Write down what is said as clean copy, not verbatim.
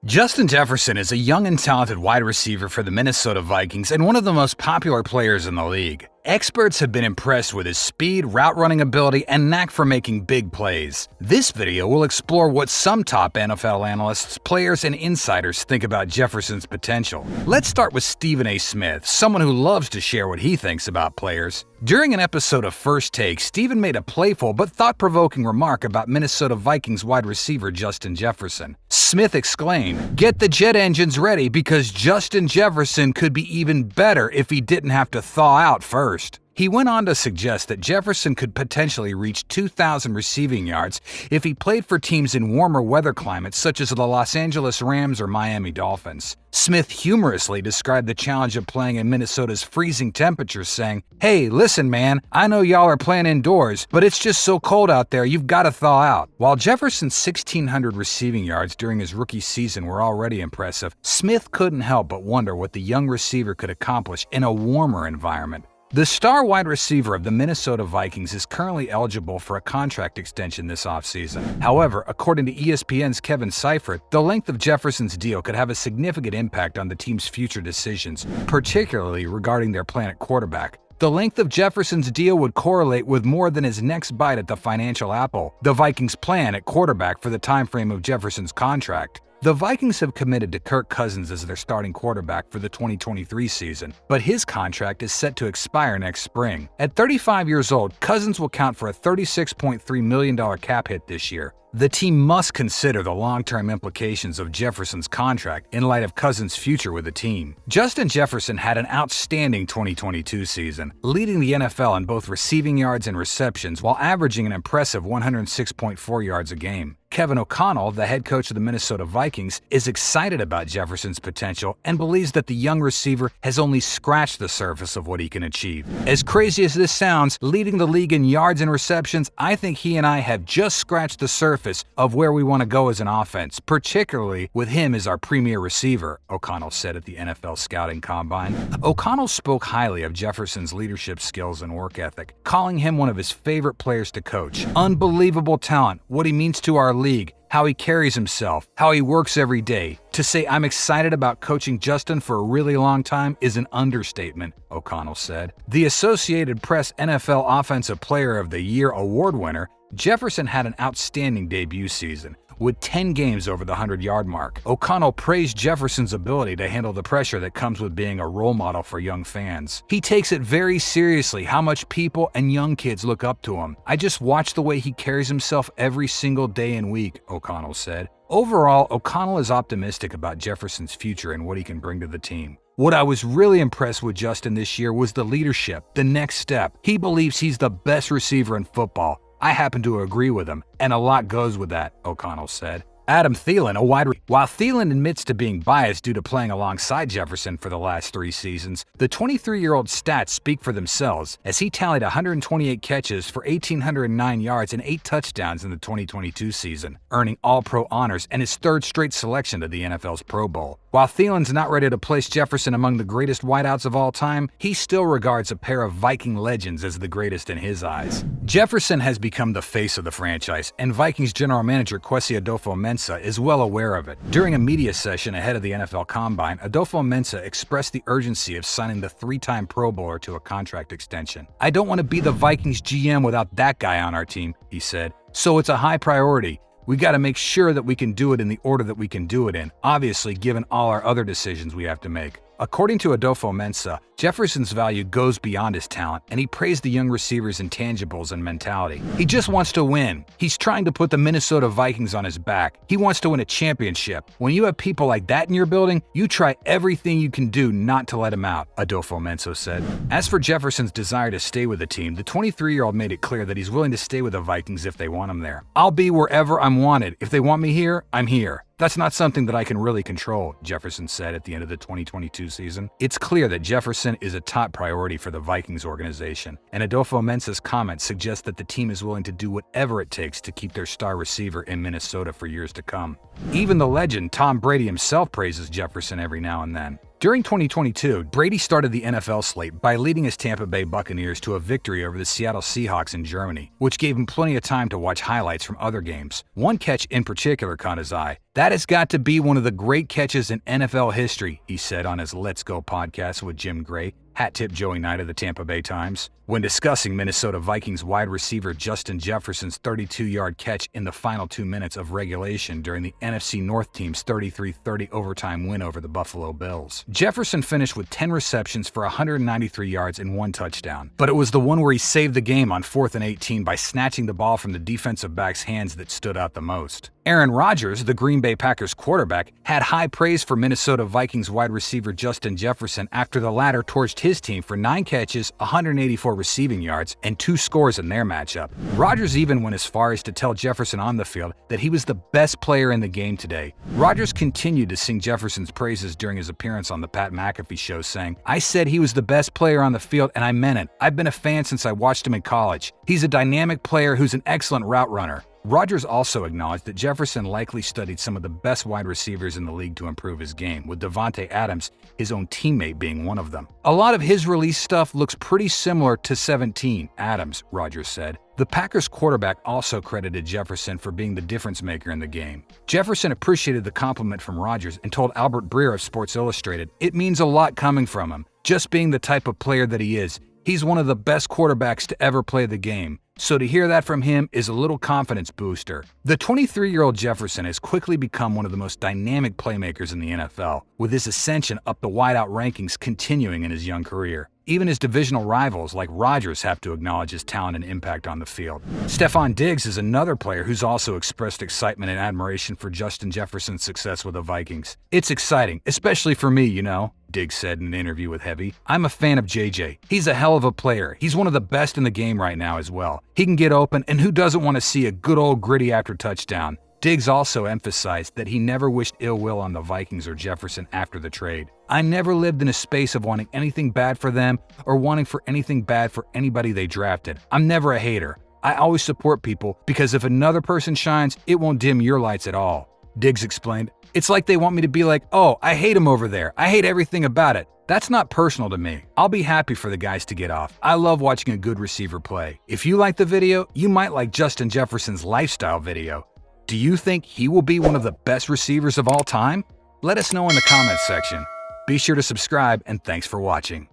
Justin Jefferson is a young and talented wide receiver for the Minnesota Vikings and one of the most popular players in the league. Experts have been impressed with his speed, route running ability, and knack for making big plays. This video will explore what some top NFL analysts, players, and insiders think about Jefferson's potential. Let's start with Stephen A. Smith, someone who loves to share what he thinks about players. During an episode of First Take, Stephen made a playful but thought-provoking remark about Minnesota Vikings wide receiver Justin Jefferson. Smith exclaimed, "Get the jet engines ready because Justin Jefferson could be even better if he didn't have to thaw out first." He went on to suggest that Jefferson could potentially reach 2,000 receiving yards if he played for teams in warmer weather climates such as the Los Angeles Rams or Miami Dolphins. Smith humorously described the challenge of playing in Minnesota's freezing temperatures, saying, "Hey, listen man, I know y'all are playing indoors, but it's just so cold out there you've got to thaw out." While Jefferson's 1,600 receiving yards during his rookie season were already impressive, Smith couldn't help but wonder what the young receiver could accomplish in a warmer environment. The star wide receiver of the Minnesota Vikings is currently eligible for a contract extension this offseason. However, according to ESPN's Kevin Seifert, the length of Jefferson's deal could have a significant impact on the team's future decisions, particularly regarding their plan at quarterback. The length of Jefferson's deal would correlate with more than his next bite at the financial apple, the Vikings' plan at quarterback for the timeframe of Jefferson's contract. The Vikings have committed to Kirk Cousins as their starting quarterback for the 2023 season, but his contract is set to expire next spring. At 35 years old, Cousins will count for a $36.3 million cap hit this year. The team must consider the long-term implications of Jefferson's contract in light of Cousins' future with the team. Justin Jefferson had an outstanding 2022 season, leading the NFL in both receiving yards and receptions while averaging an impressive 106.4 yards a game. Kevin O'Connell, the head coach of the Minnesota Vikings, is excited about Jefferson's potential and believes that the young receiver has only scratched the surface of what he can achieve. As crazy as this sounds, leading the league in yards and receptions, I think he and I have just scratched the surface of where we want to go as an offense, particularly with him as our premier receiver, O'Connell said at the NFL Scouting Combine. O'Connell spoke highly of Jefferson's leadership skills and work ethic, calling him one of his favorite players to coach. Unbelievable talent, what he means to our league, how he carries himself, how he works every day. To say I'm excited about coaching Justin for a really long time is an understatement, O'Connell said. The Associated Press NFL Offensive Player of the Year award winner, Jefferson had an outstanding debut season, with 10 games over the 100-yard mark. O'Connell praised Jefferson's ability to handle the pressure that comes with being a role model for young fans. He takes it very seriously how much people and young kids look up to him. I just watch the way he carries himself every single day and week, O'Connell said. Overall, O'Connell is optimistic about Jefferson's future and what he can bring to the team. What I was really impressed with Justin this year was the leadership, the next step. He believes he's the best receiver in football. I happen to agree with him, and a lot goes with that, O'Connell said. Adam Thielen, While Thielen admits to being biased due to playing alongside Jefferson for the last 3 seasons, the 23-year-old stats speak for themselves as he tallied 128 catches for 1,809 yards and 8 touchdowns in the 2022 season, earning All-Pro honors and his 3rd straight selection to the NFL's Pro Bowl. While Thielen's not ready to place Jefferson among the greatest wideouts of all time, he still regards a pair of Viking legends as the greatest in his eyes. Jefferson has become the face of the franchise, and Vikings general manager Kwesi Adofo-Mensah is well aware of it. During a media session ahead of the NFL Combine, Adofo-Mensah expressed the urgency of signing the 3-time Pro Bowler to a contract extension. "I don't want to be the Vikings GM without that guy on our team," he said, "so it's a high priority. We got to make sure that we can do it in the order that we can do it in, obviously given all our other decisions we have to make." According to Adofo-Mensah, Jefferson's value goes beyond his talent, and he praised the young receiver's intangibles and mentality. "He just wants to win. He's trying to put the Minnesota Vikings on his back. He wants to win a championship. When you have people like that in your building, you try everything you can do not to let him out," Adofo-Mensah said. As for Jefferson's desire to stay with the team, the 23-year-old made it clear that he's willing to stay with the Vikings if they want him there. "I'll be wherever I'm wanted. If they want me here, I'm here. That's not something that I can really control," Jefferson said at the end of the 2022 season. It's clear that Jefferson is a top priority for the Vikings organization, and Adofo-Mensah's comments suggest that the team is willing to do whatever it takes to keep their star receiver in Minnesota for years to come. Even the legend Tom Brady himself praises Jefferson every now and then. During 2022, Brady started the NFL slate by leading his Tampa Bay Buccaneers to a victory over the Seattle Seahawks in Germany, which gave him plenty of time to watch highlights from other games. One catch in particular caught his eye. "That has got to be one of the great catches in NFL history," he said on his Let's Go podcast with Jim Gray, hat tip Joey Knight of the Tampa Bay Times. When discussing Minnesota Vikings wide receiver Justin Jefferson's 32-yard catch in the final 2 minutes of regulation during the NFC North team's 33-30 overtime win over the Buffalo Bills. Jefferson finished with 10 receptions for 193 yards and 1 touchdown, but it was the one where he saved the game on 4th and 18 by snatching the ball from the defensive back's hands that stood out the most. Aaron Rodgers, the Green Bay Packers quarterback, had high praise for Minnesota Vikings wide receiver Justin Jefferson after the latter torched his team for 9 catches, 184 receiving yards, and 2 scores in their matchup. Rodgers even went as far as to tell Jefferson on the field that he was the best player in the game today. Rodgers continued to sing Jefferson's praises during his appearance on the Pat McAfee show, saying, "I said he was the best player on the field, and I meant it. I've been a fan since I watched him in college. He's a dynamic player who's an excellent route runner." Rodgers also acknowledged that Jefferson likely studied some of the best wide receivers in the league to improve his game, with Davante Adams, his own teammate, being one of them. "A lot of his release stuff looks pretty similar to 17, Adams," Rodgers said. The Packers quarterback also credited Jefferson for being the difference maker in the game. Jefferson appreciated the compliment from Rodgers and told Albert Breer of Sports Illustrated, "It means a lot coming from him. Just being the type of player that he is. He's one of the best quarterbacks to ever play the game. So to hear that from him is a little confidence booster." The 23-year-old Jefferson has quickly become one of the most dynamic playmakers in the NFL, with his ascension up the wideout rankings continuing in his young career. Even his divisional rivals like Rodgers have to acknowledge his talent and impact on the field. Stefon Diggs is another player who's also expressed excitement and admiration for Justin Jefferson's success with the Vikings. "It's exciting, especially for me, you know," Diggs said in an interview with Heavy. "I'm a fan of JJ. He's a hell of a player. He's one of the best in the game right now as well. He can get open, and who doesn't want to see a good old gritty after touchdown?" Diggs also emphasized that he never wished ill will on the Vikings or Jefferson after the trade. "I never lived in a space of wanting anything bad for them or wanting for anything bad for anybody they drafted. I'm never a hater. I always support people because if another person shines, it won't dim your lights at all." Diggs explained, "It's like they want me to be like, oh, I hate him over there. I hate everything about it. That's not personal to me. I'll be happy for the guys to get off. I love watching a good receiver play. If you like the video, you might like Justin Jefferson's lifestyle video. Do you think he will be one of the best receivers of all time? Let us know in the comments section. Be sure to subscribe, and thanks for watching."